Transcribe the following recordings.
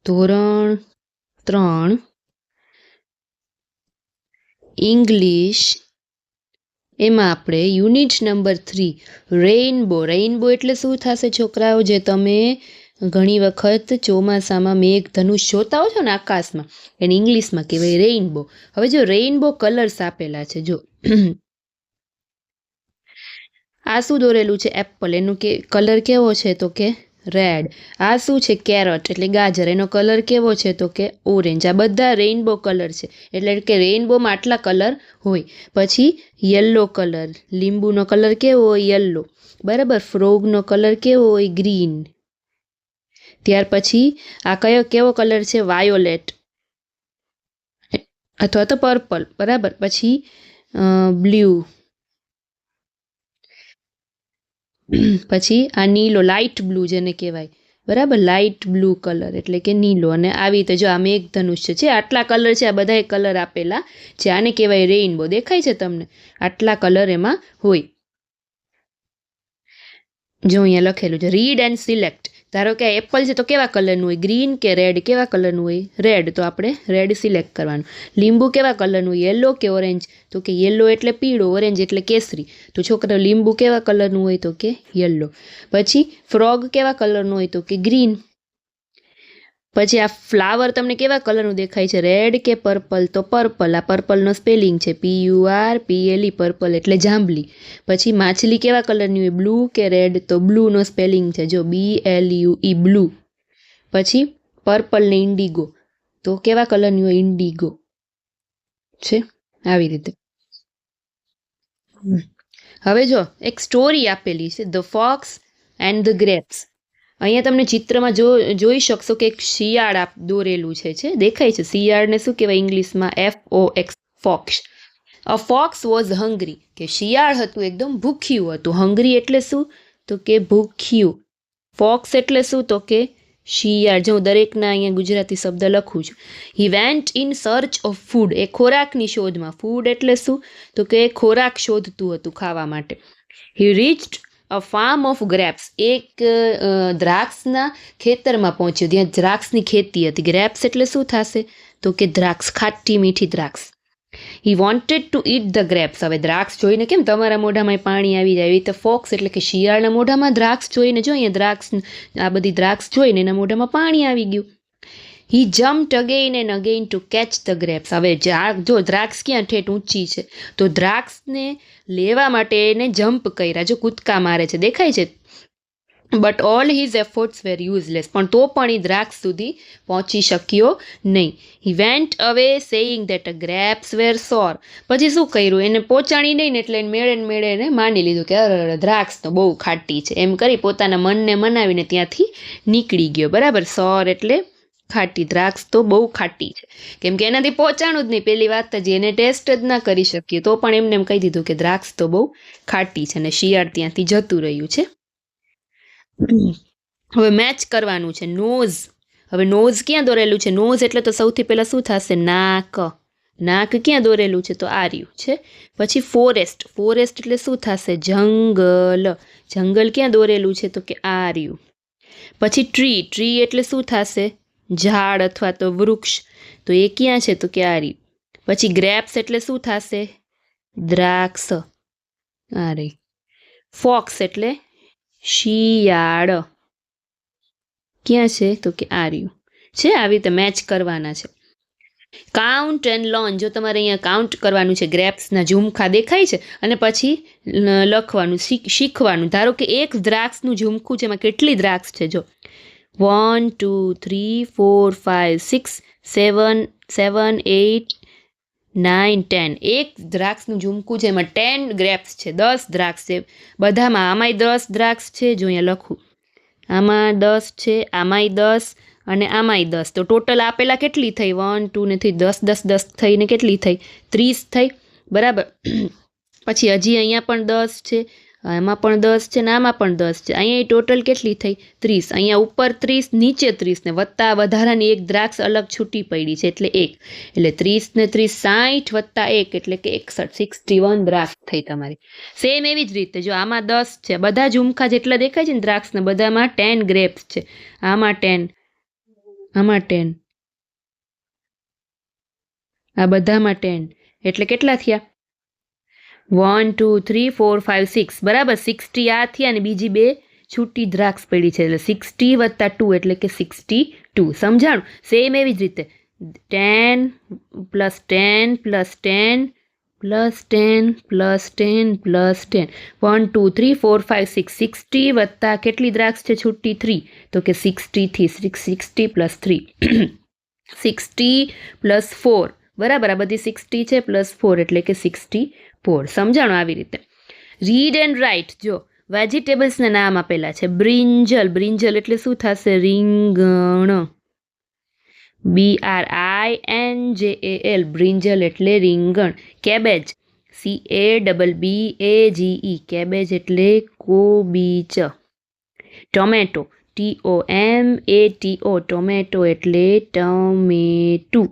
ધોરણ 3 ઇંગ્લિશ એમાં આપણે યુનિટ નંબર 3 રેઇનબો. રેઇનબો એટલે શું થશે છોકરાઓ? જે તમે ઘણી વખત ચોમાસામાં મેઘધનુષ જોતા હો છો ને આકાશમાં, એને ઇંગ્લિશમાં કહેવાય રેઇનબો. હવે જો રેઇનબો કલર્સ આપેલા છે, જો આ શું દોરેલું છે? એપલ. એનું કલર કેવો છે? તો કે રેડ. આ શું છે? કેરટ એટલે ગાજર. એનો કલર કેવો છે? તો કે ઓરેન્જ. આ બધા રેઇનબો કલર છે, એટલે કે રેઇનબોમાં આટલા કલર હોય. પછી યલો કલર, લીંબુનો કલર કેવો હોય? યલો, બરાબર. ફ્રોગનો કલર કેવો હોય? ગ્રીન. ત્યાર પછી આ કેવો કલર છે? વાયોલેટ અથવા તો પર્પલ, બરાબર. પછી બ્લુ, પછી આ નીલો, લાઇટ બ્લુ જેને કહેવાય, બરાબર. લાઇટ બ્લુ કલર એટલે કે નીલો. અને આવી રીતે જો આ મેઘધનુષ્ય છે, આટલા કલર છે, આ બધા કલર આપેલા છે. આને કહેવાય રેઇનબો. દેખાય છે તમને? આટલા કલર એમાં હોય. જો અહીંયા લખેલું છે રીડ એન્ડ સિલેક્ટ. ધારો કે એપલ છે તો કેવા કલરનું હોય? ગ્રીન કે રેડ? કેવા કલરનું હોય? રેડ. તો આપણે રેડ સિલેક્ટ કરવાનું. લીંબુ કેવા કલરનું હોય? યલો કે ઓરેન્જ? તો કે યલો એટલે પીળો, ઓરેન્જ એટલે કેસરી. તો છોકરા લીંબુ કેવા કલરનું હોય? તો કે યલો. પછી ફ્રોગ કેવા કલરનું હોય? તો કે ગ્રીન. પછી આ ફ્લાવર તમને કેવા કલરનું દેખાય છે? રેડ કે પર્પલ? તો પર્પલ. આ પર્પલનો સ્પેલિંગ છે PURPLE, પર્પલ એટલે જાંબલી. પછી માછલી કેવા કલરની હોય? બ્લુ કે રેડ? તો બ્લુનો સ્પેલિંગ છે જો BLUE, બ્લુ. પછી પર્પલ ને ઇન્ડિગો, તો કેવા કલરની હોય? ઇન્ડિગો છે. આવી રીતે. હવે જો એક સ્ટોરી આપેલી છે, the fox and the grapes. અહીંયા તમને ચિત્રમાં જોઈ શકશો કે એક શિયાળ દોરેલું છે. દેખાય છે? શિયાળને શું કહેવાય ઇંગ્લિશમાં? FOX, fox. A fox was hungry, કે શિયાળ હતું એકદમ ભૂખ્યું હતું. હંગ્રી એટલે શું? તો કે ભૂખ્યું. ફોક્સ એટલે શું? તો કે શિયાળ. જો દરેકના અહીંયા ગુજરાતી શબ્દ લખું છું. He went in search of food, એ ખોરાકની શોધમાં. ફૂડ એટલે શું? તો કે ખોરાક શોધતું હતું ખાવા માટે. He reached a farm of grapes, એક દ્રાક્ષના ખેતરમાં પહોંચ્યું, ત્યાં દ્રાક્ષની ખેતી હતી. ગ્રેપ્સ એટલે શું થશે? તો કે દ્રાક્ષ, ખાટી મીઠી દ્રાક્ષ. He wanted to it the grapes. હવે દ્રાક્ષ જોઈને કેમ તમારા મોઢામાં પાણી આવી જાય, એવી રીતે ફોક્સ એટલે કે શિયાળના મોઢામાં દ્રાક્ષ જોઈને, જો અહીંયા દ્રાક્ષ, આ બધી દ્રાક્ષ જોઈને એના મોઢામાં પાણી આવી ગયું. He jumped again and again to catch the grapes. હવે જો દ્રાક્ષ ક્યાં ઠેઠ ઊંચી છે, તો દ્રાક્ષને લેવા માટે એને જમ્પ કર્યા, જો કૂદકા મારે છે, દેખાય છે? But all his efforts were useless, પણ તો પણ એ દ્રાક્ષ સુધી પહોંચી શક્યો નહીં. He went away saying that a grapes were sour. પછી શું કર્યું? એને પહોંચાડી નહીં ને એટલે મેળે એને માની લીધું કે અરે દ્રાક્ષ તો બહુ ખાટી છે, એમ કરી પોતાના મનને મનાવીને ત્યાંથી નીકળી ગયો, બરાબર. સોર એટલે ખાટી. દ્રાક્ષ તો બહુ ખાટી છે, કેમ કે એનાથી પહોંચાણું જ નહીં. પેલી વાત જ, એને ટેસ્ટ જ ના કરી શકીએ, તો પણ એમને એમ કહી દીધું કે દ્રાક્ષ તો બહુ ખાટી છે, અને શિયાળ ત્યાંથી જતું રહ્યું છે. હવે મેચ કરવાનું છે. નોઝ. હવે નોઝ ક્યાં દોરેલું છે? નોઝ એટલે તો સૌથી પહેલા શું થશે? નાક. નાક ક્યાં દોરેલું છે? તો આ રહ્યું છે. પછી ફોરેસ્ટ. ફોરેસ્ટ એટલે શું થશે? જંગલ. જંગલ ક્યાં દોરેલું છે? તો કે આ રહ્યું. પછી ટ્રી. ટ્રી એટલે શું થશે? ઝાડ અથવા તો વૃક્ષ. તો એ ક્યાં છે? તો કે આ રહ્યું. પછી ગ્રેપ્સ એટલે શું થશે? દ્રાક્ષ. આ રહી. ફોક્સ એટલે શિયાળ. ક્યાં છે? તો કે આ રહ્યું છે. આવી રીતે મેચ કરવાના છે. Count and learn. જો તમારે અહીંયા કાઉન્ટ કરવાનું છે, ગ્રેપ્સના ઝુમખા દેખાય છે, અને પછી લખવાનું, શીખવાનું. ધારો કે એક દ્રાક્ષનું ઝુમખું છે, એમાં કેટલી દ્રાક્ષ છે? જો 1 2 3 4 5 6 7 7 8 9 10. એક દ્રાક્ષનું ઝુમકું છે, એમાં 10 ગ્રેપ્સ છે, 10 દ્રાક્ષ છે બધામાં. આમાંય 10 દ્રાક્ષ છે, જો અહીંયા લખું, આમાં 10 છે, આમાંય 10 અને આમાંય 10. તો ટોટલ આપેલા કેટલી થઈ? 1 2 ને 10 10 10 થઈને કેટલી થઈ? 30 થઈ, બરાબર. પછી હજી અહીંયા પણ 10 છે, એમાં પણ 10 છે, ને આમાં પણ 10 છે. અહીંયા ટોટલ કેટલી થઈ? 30. અહીંયા ઉપર 30, નીચે 30, ને વત્તા વધારાની એક દ્રાક્ષ અલગ છૂટી પડી છે, એટલે 1. એટલે 30 ને 30 60 વત્તા 1 એટલે કે 61, 61 દ્રાક્ષ થઈ તમારી. સેમ એવી જ રીતે જો આમાં 10 છે, બધા ઝુમખા જેટલા દેખાય છે ને દ્રાક્ષના, બધામાં 10 ગ્રેપ્સ છે. આમાં 10, આમાં 10, આ બધામાં 10, એટલે કેટલા થયા? 1 2 3 4 5 6, બરાબર. 60 આ થયા અને બીજી 2 છૂટી દ્રાક્ષ પડી છે, એટલે 60 વત્તા 2 એટલે કે 62. સમજાણું? સેમ એવી જ રીતે 10 plus 10 plus 10 plus 10 plus 10 plus 10, 1 2 3 4 5 6, 60 વત્તા કેટલી દ્રાક્ષ છે છૂટી? 3, તો કે 60 થી 60 પ્લસ 3 60 પ્લસ 4, બરાબર. આ બધી 60 છે પ્લસ 4 એટલે કે 64. સમજાણું? આવી રીતે રીડ એન્ડ રાઇટ. જો વેજીટેબલ્સના નામ આપેલા છે. બ્રિંજલ, બ્રિંજલ એટલે શું થશે? રીંગણ. BRINJAL, બ્રિંજલ એટલે રીંગણ. કેબેજ, CABBAGE, કેબેજ એટલે કોબીજ. ટોમેટો, TOMATO, ટોમેટો એટલે ટમેટું.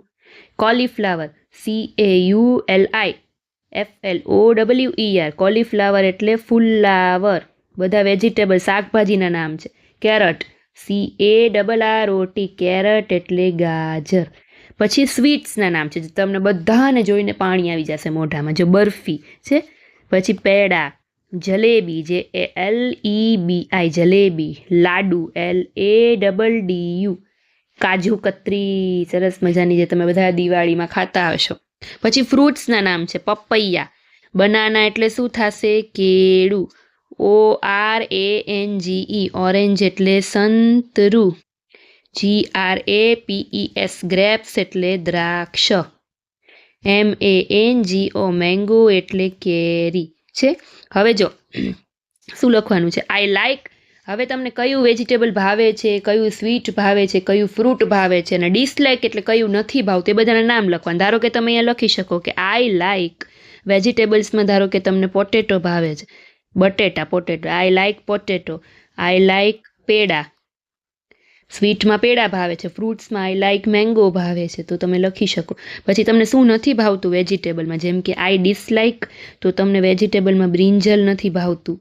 કોલીફ્લાવર, CAULIFLOWER, કોલીફ્લાવર એટલે ફુલાવર. બધા વેજીટેબલ શાકભાજીના નામ છે. કેરટ, CARROT, કેરટ એટલે ગાજર. પછી સ્વીટ્સના નામ છે, તમને બધાને જોઈને પાણી આવી જશે મોઢામાં. જો બરફી છે, પછી પેડા, જલેબી, JALEBI, જલેબી. લાડુ, LADDU, કાજુ કતરી, સરસ મજાની, જે તમે બધા દિવાળીમાં ખાતા હશો. પછી ફ્રૂટ્સના નામ છે. પપૈયા, બનાના એટલે શું થશે? કેળું. ORANGE, ઓરેન્જ એટલે સંતરું. GRAPES, ગ્રેપ્સ એટલે દ્રાક્ષ. MANGO, મેંગો એટલે કેરી છે. હવે જો શું લખવાનું છે? I like. હવે તમને કયું વેજીટેબલ ભાવે છે, કયું સ્વીટ ભાવે છે, કયું ફ્રૂટ ભાવે છે, અને ડિસલાઇક એટલે કયું નથી ભાવતું, એ બધાના નામ લખવાનું. ધારો કે તમે અહીંયા લખી શકો કે આઈ લાઈક વેજીટેબલ્સમાં, ધારો કે તમને પોટેટો ભાવે છે, બટેટા, potato. I like potato. I like peda, સ્વીટમાં પેડા ભાવે છે. ફ્રૂટ્સમાં આઈ લાઈક મેંગો ભાવે છે, તો તમે લખી શકો. પછી તમને શું નથી ભાવતું વેજીટેબલમાં, જેમ કે આઈ ડિસલાઈક, તો તમને વેજીટેબલમાં બ્રિંજલ નથી ભાવતું.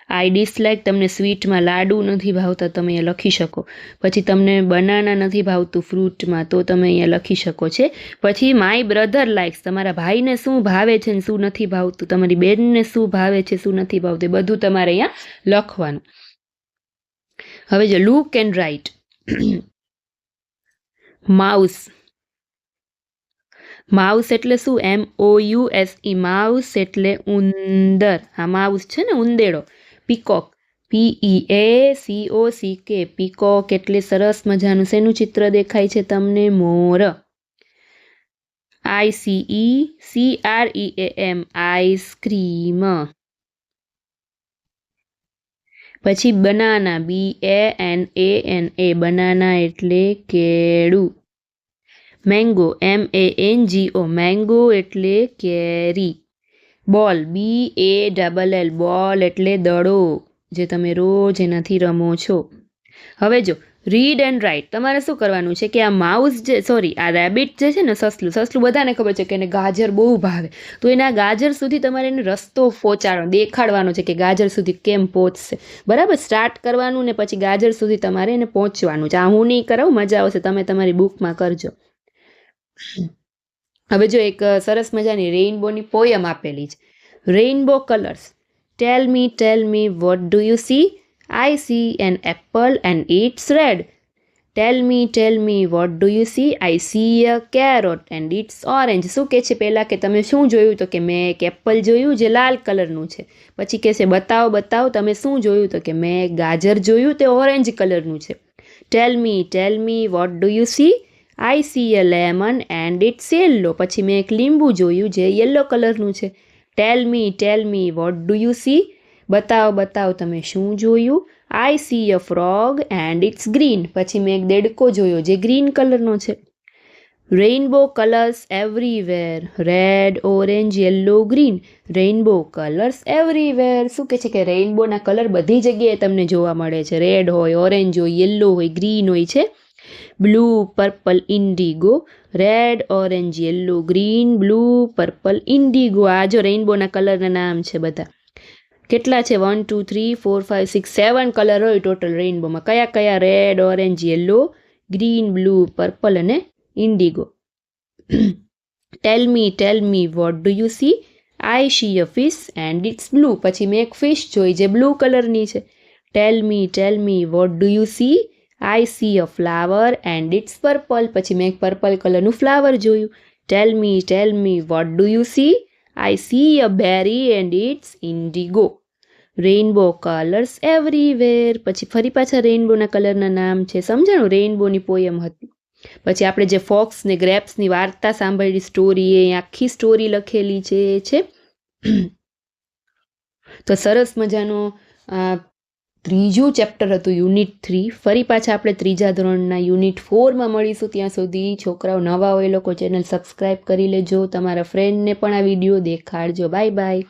આઈ ડિસલાઈક, તમને સ્વીટમાં લાડુ નથી ભાવતા, તમે અહીંયા લખી શકો. પછી તમને બનાના નથી ભાવતું ફ્રૂટમાં, તો તમે અહીંયા લખી શકો છે. પછી માય બ્રધર લાઇક્સ, તમારા ભાઈને શું ભાવે છે ને શું નથી ભાવતું, તમારી બેનને શું ભાવે છે શું નથી ભાવતું, એ બધું તમારે અહીંયા લખવાનું. હવે જો look and write. Mouse, mouse એટલે શું? MOUSE, માઉસ એટલે ઉંદર. હા, માઉસ છે ને, ઉંદેડો. પીકોક, PEACOCK, પીકોક એટલે સરસ મજાનું શેનું ચિત્ર દેખાય છે તમને? મોર. ICECREAM, ice cream. પછી બનાના, BANANA, બનાના એટલે કેળું. મેંગો, MANGO, મેંગો એટલે કેરી. બોલ, BALL, બોલ એટલે દડો, જે તમે રોજ એનાથી રમો છો. હવે જો રીડ એન્ડ રાઇટ. તમારે શું કરવાનું છે કે આ માઉસ જે, સોરી, આ રેબિટ જે છે ને, સસલું, સસલું બધાને ખબર છે કે એને ગાજર બહુ ભાવે, તો એના ગાજર સુધી તમારે એને રસ્તો પહોંચાડવાનો, દેખાડવાનો છે કે ગાજર સુધી કેમ પહોંચશે. બરાબર? સ્ટાર્ટ કરવાનું ને પછી ગાજર સુધી તમારે એને પહોંચવાનું છે. આ હું નહીં કરાવું, મજા આવશે, તમે તમારી બુકમાં કરજો. હવે જો એક સરસ મજાની રેઇનબોની પોયમ આપેલી છે. Rainbow colours. Tell me what do you see? I see an apple and it's red. Tell me what do you see? I see a carrot and it's orange. શું કહે છે પહેલાં કે તમે શું જોયું? તો કે મેં એક એપલ જોયું જે લાલ કલરનું છે. પછી કહે છે બતાવો તમે શું જોયું? તો કે મેં એક ગાજર જોયું તે ઓરેન્જ કલરનું છે. Tell me what do you see? I see a lemon and it's yellow. પછી મેં એક લીંબુ જોયું જે યલો કલરનું છે. Tell me what do you see? બતાવો તમે શું જોયું? I see a frog and it's green. પછી મેં એક દેડકો જોયો જે ગ્રીન કલરનો છે. Rainbow colours everywhere. Red, orange, yellow, green. Rainbow colours everywhere. શું કહે છે કે રેઇનબોના કલર બધી જગ્યાએ તમને જોવા મળે છે. રેડ હોય, ઓરેન્જ હોય, યલો હોય, ગ્રીન હોય છે. Blue, purple, Indigo. Red, orange, yellow, green, blue, purple, Indigo. આ જો રેઇનબોના કલરના નામ છે બધા. કેટલા છે 1 2 3 4 5 6 7 કલર હોય ટોટલ રેઇનબોમાં. કયા કયા? Red, orange, yellow, green, blue, purple અને indigo. Tell me what do you see? I see a fish and it's blue. પછી મેં એક ફિશ જોઈ જે બ્લુ કલરની છે. Tell me what do you see? I see a flower and it's purple. પછી મેં એક પર્પલ કલરનું ફ્લાવર જોયું. Tell me what do you see? I see a berry and it's indigo. Rainbow colours everywhere. પછી ફરી પાછા રેઇનબોના કલરના નામ છે. સમજાણું? રેઇનબોની પોયમ હતી. પછી આપણે જે ફોક્સ ને ગ્રેપ્સની વાર્તા સાંભળેલી સ્ટોરી, એ આખી સ્ટોરી લખેલી છે. તો સરસ મજાનો ત્રીજું ચેપ્ટર હતું યુનિટ 3. ફરી પાછા આપણે ત્રીજા ધોરણના યુનિટ 4માં મળીશું. ત્યાં સુધી છોકરાઓ નવા હોય એ લોકો ચેનલ સબસ્ક્રાઈબ કરી લેજો. તમારા ફ્રેન્ડને પણ આ વિડીયો દેખાડજો. Bye bye.